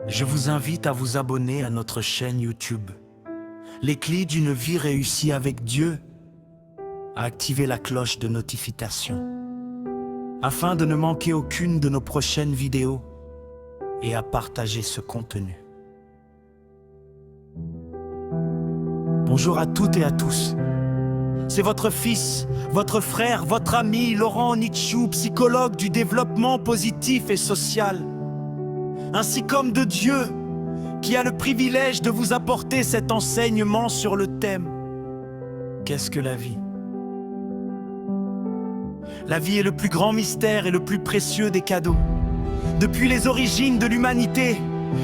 Je vous invite à vous abonner à notre chaîne YouTube. Les clés d'une vie réussie avec Dieu, à activer la cloche de notification, afin de ne manquer aucune de nos prochaines vidéos et à partager ce contenu. Bonjour à toutes et à tous. C'est votre fils, votre frère, votre ami, Laurent Nichou, psychologue du développement positif et social, ainsi qu'homme de Dieu, qui a le privilège de vous apporter cet enseignement sur le thème « Qu'est-ce que la vie ?» La vie est le plus grand mystère et le plus précieux des cadeaux. Depuis les origines de l'humanité,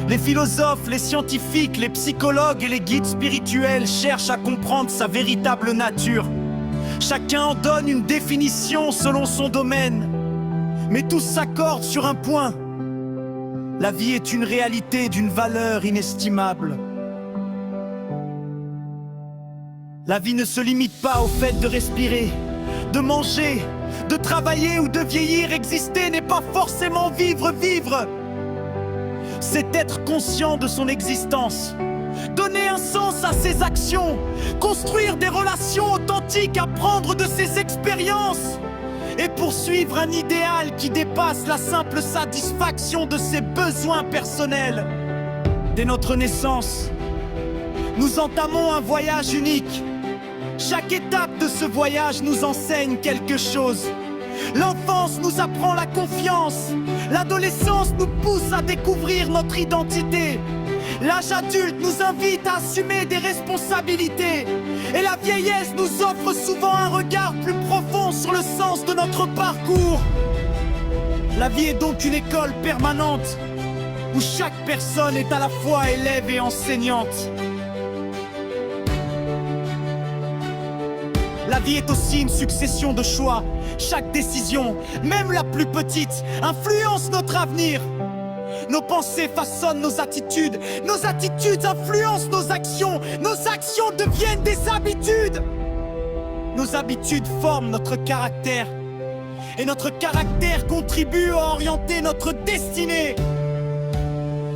les philosophes, les scientifiques, les psychologues et les guides spirituels cherchent à comprendre sa véritable nature. Chacun en donne une définition selon son domaine, mais tous s'accordent sur un point. La vie est une réalité d'une valeur inestimable. La vie ne se limite pas au fait de respirer, de manger, de travailler ou de vieillir. Exister n'est pas forcément vivre. C'est être conscient de son existence, donner un sens à ses actions, construire des relations authentiques, apprendre de ses expériences et poursuivre un idéal qui dépasse la simple satisfaction de ses besoins personnels. Dès notre naissance, nous entamons un voyage unique. Chaque étape de ce voyage nous enseigne quelque chose. L'enfance nous apprend la confiance, l'adolescence nous pousse à découvrir notre identité, l'âge adulte nous invite à assumer des responsabilités, et la vieillesse nous offre souvent un regard plus profond sur le sens de notre parcours. La vie est donc une école permanente, où chaque personne est à la fois élève et enseignante. La vie est aussi une succession de choix. Chaque décision, même la plus petite, influence notre avenir. Nos pensées façonnent nos attitudes influencent nos actions deviennent des habitudes. Nos habitudes forment notre caractère, et notre caractère contribue à orienter notre destinée.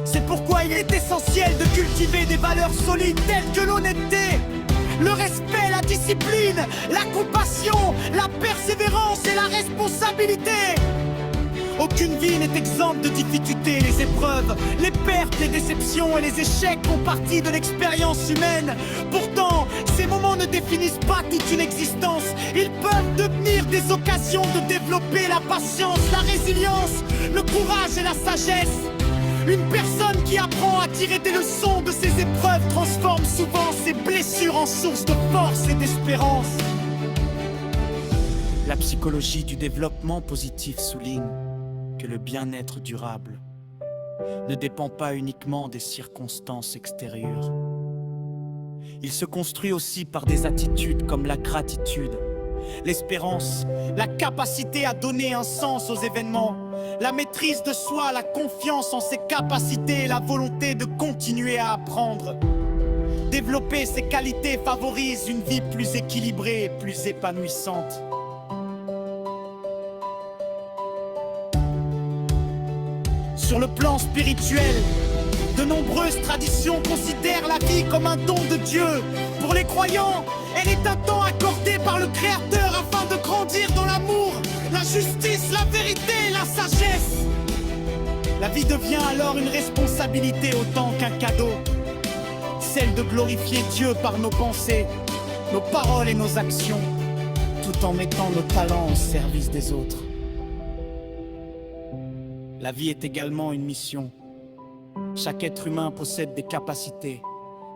C'est pourquoi il est essentiel de cultiver des valeurs solides telles que l'honnêteté, le respect, la discipline, la compassion, la persévérance et la responsabilité. Aucune vie n'est exempte de difficultés. Les épreuves, les pertes, les déceptions et les échecs font partie de l'expérience humaine. Pourtant, ces moments ne définissent pas toute une existence. Ils peuvent devenir des occasions de développer la patience, la résilience, le courage et la sagesse. Une personne qui apprend à tirer des leçons de ses épreuves transforme souvent ses blessures en source de force et d'espérance. La psychologie du développement positif souligne que le bien-être durable ne dépend pas uniquement des circonstances extérieures. Il se construit aussi par des attitudes comme la gratitude, l'espérance, la capacité à donner un sens aux événements, la maîtrise de soi, la confiance en ses capacités et la volonté de continuer à apprendre. Développer ces qualités favorise une vie plus équilibrée et plus épanouissante. Sur le plan spirituel, de nombreuses traditions considèrent la vie comme un don de Dieu. Pour les croyants, elle est un temps accordé par le Créateur afin de grandir dans l'amour, la justice, la vérité et la sagesse. La vie devient alors une responsabilité autant qu'un cadeau, celle de glorifier Dieu par nos pensées, nos paroles et nos actions, tout en mettant nos talents au service des autres. La vie est également une mission. Chaque être humain possède des capacités,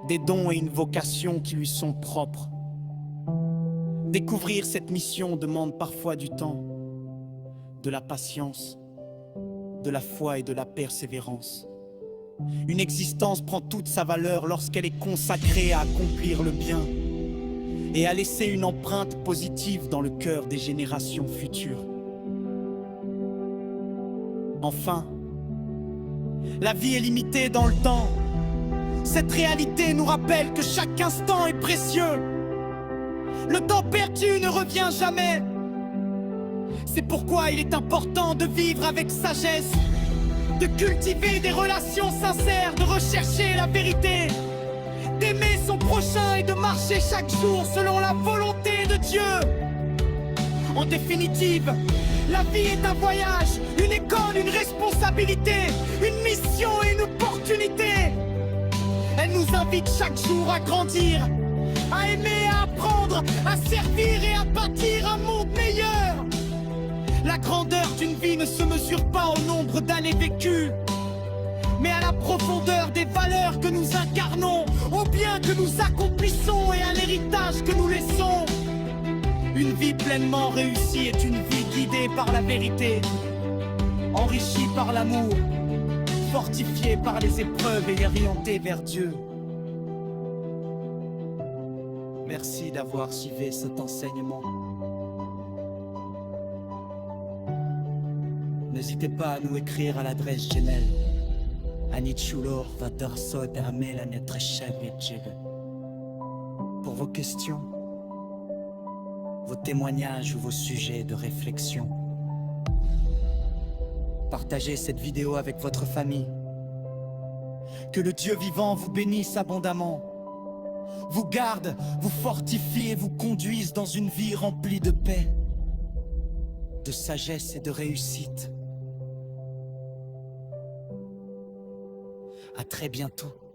des dons et une vocation qui lui sont propres. Découvrir cette mission demande parfois du temps, de la patience, de la foi et de la persévérance. Une existence prend toute sa valeur lorsqu'elle est consacrée à accomplir le bien et à laisser une empreinte positive dans le cœur des générations futures. Enfin, la vie est limitée dans le temps. Cette réalité nous rappelle que chaque instant est précieux. Le temps perdu ne revient jamais. C'est pourquoi il est important de vivre avec sagesse, de cultiver des relations sincères, de rechercher la vérité, d'aimer son prochain et de marcher chaque jour selon la volonté de Dieu. En définitive, la vie est un voyage, une école, une responsabilité, une mission et une opportunité. Elle nous invite chaque jour à grandir, à aimer, à apprendre, à servir et à bâtir un monde meilleur. La grandeur d'une vie ne se mesure pas au nombre d'années vécues, mais à la profondeur des valeurs que nous incarnons, au bien que nous accomplissons et à l'héritage que nous laissons. Une vie pleinement réussie est une vie guidée par la vérité, enrichie par l'amour, fortifiée par les épreuves et orientée vers Dieu. Merci d'avoir suivi cet enseignement. N'hésitez pas à nous écrire à l'adresse Gmail. Pour vos questions, vos témoignages ou vos sujets de réflexion. Partagez cette vidéo avec votre famille. Que le Dieu vivant vous bénisse abondamment, vous garde, vous fortifie et vous conduise dans une vie remplie de paix, de sagesse et de réussite. À très bientôt.